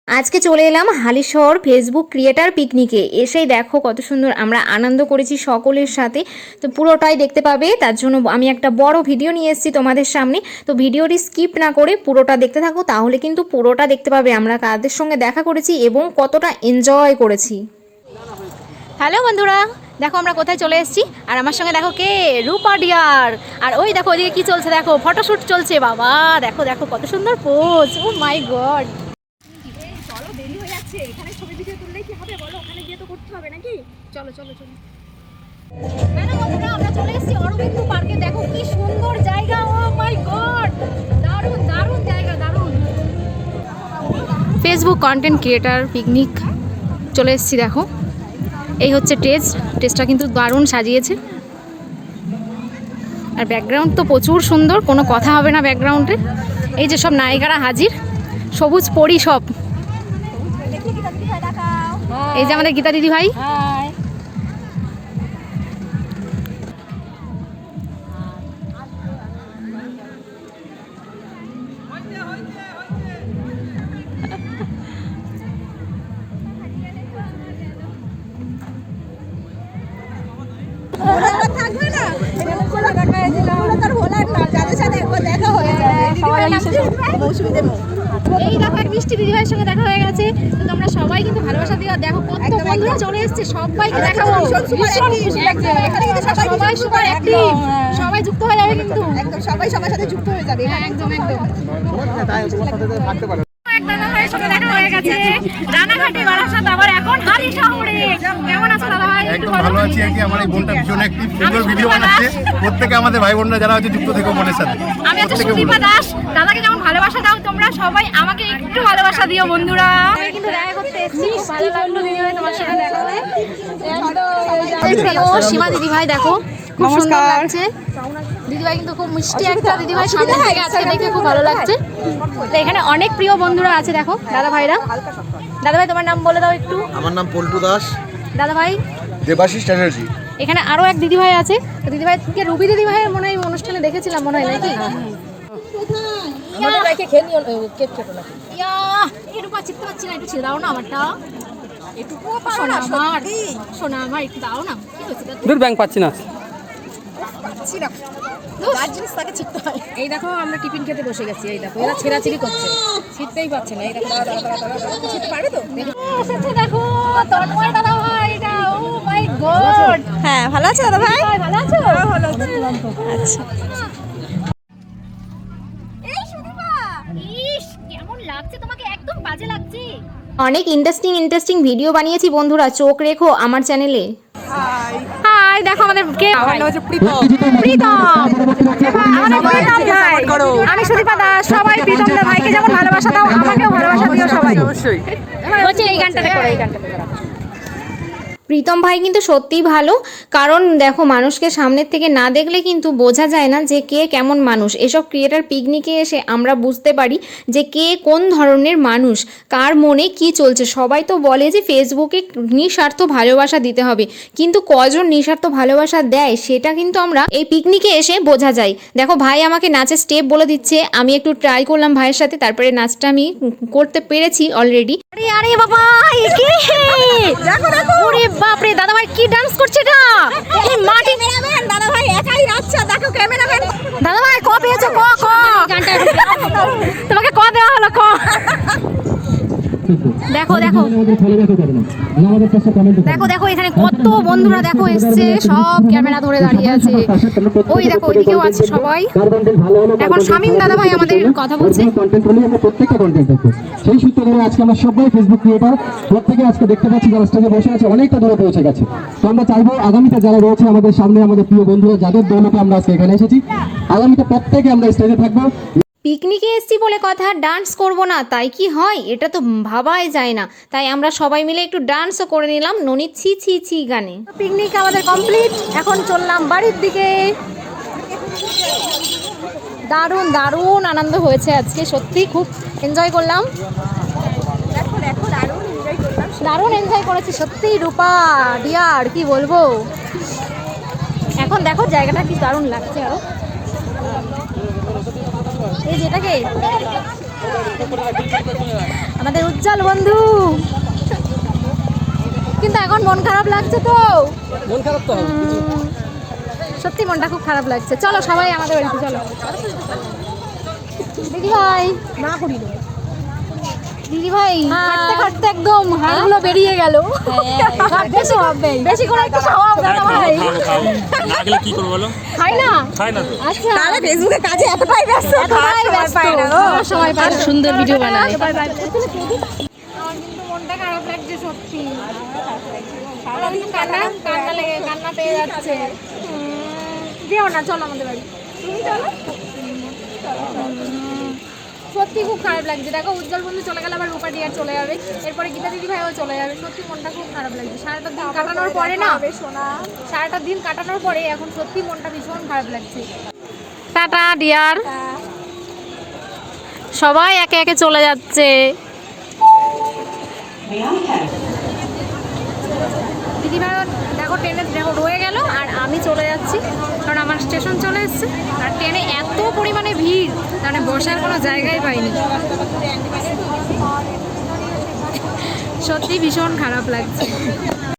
আজকে চলে এলাম হালিশহর ফেসবুক ক্রিয়েটার পিকনিকে। এসেই দেখো কত সুন্দর আমরা আনন্দ করেছি সকলের সাথে। তো পুরোটাই দেখতে পাবে, তার জন্য আমি একটা বড় ভিডিও নিয়ে এসেছি তোমাদের সামনে। তো ভিডিওটি স্কিপ না করে পুরোটা দেখতে থাকো, তাহলে কিন্তু পুরোটা দেখতে পাবে আমরা কাদের সঙ্গে দেখা করেছি এবং কতটা এনজয় করেছি। হ্যালো বন্ধুরা, দেখো আমরা কোথায় চলে এসেছি, আর আমার সঙ্গে দেখো কে, রূপা ডিয়ার। আর ওই দেখো ওইদিকে কি চলছে, দেখো ফটোশুট চলছে। বাবা দেখো দেখো কত সুন্দর পোজ, ও মাই গড। চলো দেরি হয়ে যাচ্ছে, এখানে ছবি ভিডিও তুললেই কি হবে বলো, ওখানে গিয়ে তো করতে হবে নাকি। চলো চলো চলো। আমরা চলে এসেছি অরবিন্দ পার্কে। দেখো কি সুন্দর জায়গা, ও মাই গড, দারুণ দারুণ জায়গা, দারুণ। ফেসবুক কন্টেন্ট ক্রিয়েটার পিকনিক চলে এসেছি। দেখো এই হচ্ছে টেস্টটা কিন্তু দারুণ সাজিয়েছে, আর ব্যাকগ্রাউন্ড তো প্রচুর সুন্দর, কোনো কথা হবে না ব্যাকগ্রাউন্ডে। এই যে সব নায়িকারা হাজির, সবুজ পরি সব। এই যে আমাদের গীতা দিদি ভাই। এই দেখো এক মিষ্টি দিদি ভাইয়ের সঙ্গে দেখা হয়ে গেছে। তো তোমরা সবাই কিন্তু ভালোবাসা দিয়ে দেখো কত বন্ধুরা চলে এসেছে, সবাইকে দেখাবো। ভীষণ খুশি লাগছে, সবাই সুপার অ্যাক্টিভ, সবাই যুক্ত হয়ে যাবে কিন্তু একদম, সবাই সবার সাথে যুক্ত হয়ে যাবে একদম একদম। রানাঘাটে বারাসাত, আবার এখন হালিশহরে। কেমন আছো দাদা ভাই? একদম ভালো আছি। আর কি আমার এই বোনটা ভীষণ অ্যাক্টিভ, সুন্দর ভিডিও বানাচ্ছে। প্রত্যেকে আমাদের ভাই বোনরা যারা আছে যুক্ত থেকো মনের সাথে। আমি আছি সুদীপা দাস। দাদাকে যেমন ভালোবাসা দাও তোমরা সবাই আমাকে একটু ভালোবাসা দিও বন্ধুরা। আমি কিন্তু দেখা করতে এসেছি, ভালো লাগলো দিদি ভাই তোমার সাথে দেখা হয়ে। ও সীমা দিদি ভাই দেখো খুব সুন্দর লাগছে। দিদিভাই কিন্তু খুব মিষ্টি একটা দিদিভাই, সামনে থেকে আজকে দেখে খুব ভালো লাগছে। তো এখানে অনেক প্রিয় বন্ধুরা আছে দেখো, দাদা ভাইরা। দাদা ভাই তোমার নাম বলে দাও একটু। আমার নাম পল্টু দাস। দাদা ভাই দেবাশিস চ্যাটার্জি। এখানে আরো এক দিদিভাই আছে। তো দিদিভাই থেকে রুবি দিদিভাইয়ের মনে হয় অনুষ্ঠানে দেখেছিলাম মনে হয় নাকি। আমাদের ভাইকে খেয়ে নিও, কেক কেটো না। ইয়া একটু চিনতে পারছি না, একটু ছেড়ে দাও না আমারটা। এটুকু শোনা আমার, শোনা আমার একটু দাও না। কি হচ্ছে দূর ব্যাংক পাচ্ছি না। এই দেখো আমরা টিফিন খেতে বসে গেছি। এই দেখো এরা ছেঁড়াছিড়ি করছে, ছিটতেই পারছে না। এই দেখো ছিটতে পারবে তো। এসেছে দেখো তন্ময় দাদা ভাই, এটা ও মাই গড। হ্যাঁ ভালো আছে দাদা ভাই? ভালো আছো? ভালো আচ্ছা। এই সুদীপা, ইস কেমন লাগছে তোমাকে, একদম বাজে লাগছে। অনেক ইন্টারেস্টিং ভিডিও বানিয়েছি বন্ধুরা, চোখ রেখো আমার চ্যানেলে। হাই দেখো আমাদের কে, প্রীতম। আমি সুদীপা দাস। সবাই প্রীতম দা ভাইকে যেমন ভালোবাসা দাও আমাকেও ভালোবাসা দিও সবাই। অবশ্যই হচ্ছে এই গানটাতে করো, এই গানটাতে করো। প্রীতম ভাই কিন্তু সত্যিই ভালো, কারণ দেখো মানুষকে সামনের থেকে না দেখলে কিন্তু বোঝা যায় না যে কে কেমন মানুষ। এসব ক্রিয়েটার পিকনিকে এসে আমরা বুঝতে পারি যে কে কোন ধরনের মানুষ, কার মনে কি চলছে। সবাই তো বলে যে ফেসবুকে নিঃস্বার্থ ভালোবাসা দিতে হবে, কিন্তু কজন নিঃস্বার্থ ভালোবাসা দেয় সেটা কিন্তু আমরা এই পিকনিকে এসে বোঝা যায়। দেখো ভাই আমাকে নাচের স্টেপ বলে দিচ্ছে, আমি একটু ট্রাই করলাম ভাইয়ের সাথে, তারপরে নাচটা আমি করতে পেরেছি অলরেডি। আরে আরে বাবা কি দেখো দেখো, ওরে বাপরে দাদা ভাই কি ডান্স করছে এটা। এই মাটি দাদা ভাই একাই নাচছে, দেখো ক্যামেরাম্যান। দাদা ভাই ক পেয়েছো, ক ক তোমাকে ক দেওয়া হলো, ক। দেখো দেখো দেখো দেখো এখানে কত বন্ধুরা দেখো এসছে, সব ক্যামেরা ধরে দাঁড়িয়ে আছে। ওই দেখো ওইদিকেও আছে সবাই। এখন শামীম দাদা ভাই আমাদের কথা বলছে। সেই সূত্রে ধরে আজকে আমরা সবাই ফেসবুক ক্রিয়েটার প্রত্যেকে আজকে দেখতে পাচ্ছি যারা স্টেজে বসে আছে অনেকটা দূরে পৌঁছে গেছে। তো আমরা চাইবো আগামীতে যারা রয়েছে আমাদের সামনে, আমাদের প্রিয় বন্ধুরা যাদের দৌলতে আমরা আজকে এখানে এসেছি, আগামীতে প্রত্যেকে আমরা স্টেজে থাকবো। পিকনিকে এসছি বলে কথা, ডান্স করব না তাই কি হয়, এটা তো ভাবাই যায় না। তাই আমরা সবাই মিলে একটু ডান্সও করে নিলাম ননি ছি ছি ছি গানে। পিকনিক আমাদের কমপ্লিট, এখন চললাম বাড়ির দিকে। দারুণ দারুণ আনন্দ হয়েছে আজকে, সত্যি খুব এনজয় করলাম। দারুণ এনজয় করেছি সত্যি। রূপা ডিয়ার কি বলবো, এখন দেখো জায়গাটা কি দারুণ লাগছে। আরো এই যেটাকে আমাদের উজ্জ্বল বন্ধু। কিন্তু এখন মন খারাপ লাগছে তো, মন খারাপ তো সত্যি মনটা খুব খারাপ লাগছে। চলো সবাই আমাদের বাড়িতে চলো। দিদি ভাই না করি না। দিদি ভাই হাঁটতে হাঁটতে একদম হাড়গুলো বেরিয়ে গেল। বেশি করে একটু খাওয়াও দাদা ভাই। না গেলে কি করবো বলো? খাই না। খাই না তো। আচ্ছা তাহলে ফেসবুকে কাজে এতটাই ব্যস্ত, সময় পাই না। সুন্দর ভিডিও বানায়। আমার কিন্তু মনটা খারাপ লাগছে সত্যি। আমার কিন্তু কান্না পেয়ে যাচ্ছে। যেও না, চলো আমাদের বাড়ি। তুমি চলো। সত্যি খুব খারাপ লাগছে। দেখো উজ্জ্বল বন্ধু চলে গেলে, আবার রূপা ডিয়ার চলে যাবে, এরপরে গীতা দিদি ভাইও চলে যাবে। সত্যি মনটা খুব খারাপ লাগছে। সারাটা দিন কাটানোর পরে না, সারাটা দিন কাটানোর পরে এখন সত্যি মনটা ভীষণ খারাপ লাগছে। Tata dear. সবাই একে একে চলে যাচ্ছে। দিদি ভাই দেখো ট্রেনে দেখো রয়ে গেল, আর আমি চলে যাচ্ছি কারণ আমার স্টেশন চলে এসছে। আর ট্রেনে এত পরিমাণে ভিড়, মানে বসার কোনো জায়গাই পাইনি। সত্যি ভীষণ খারাপ লাগছে।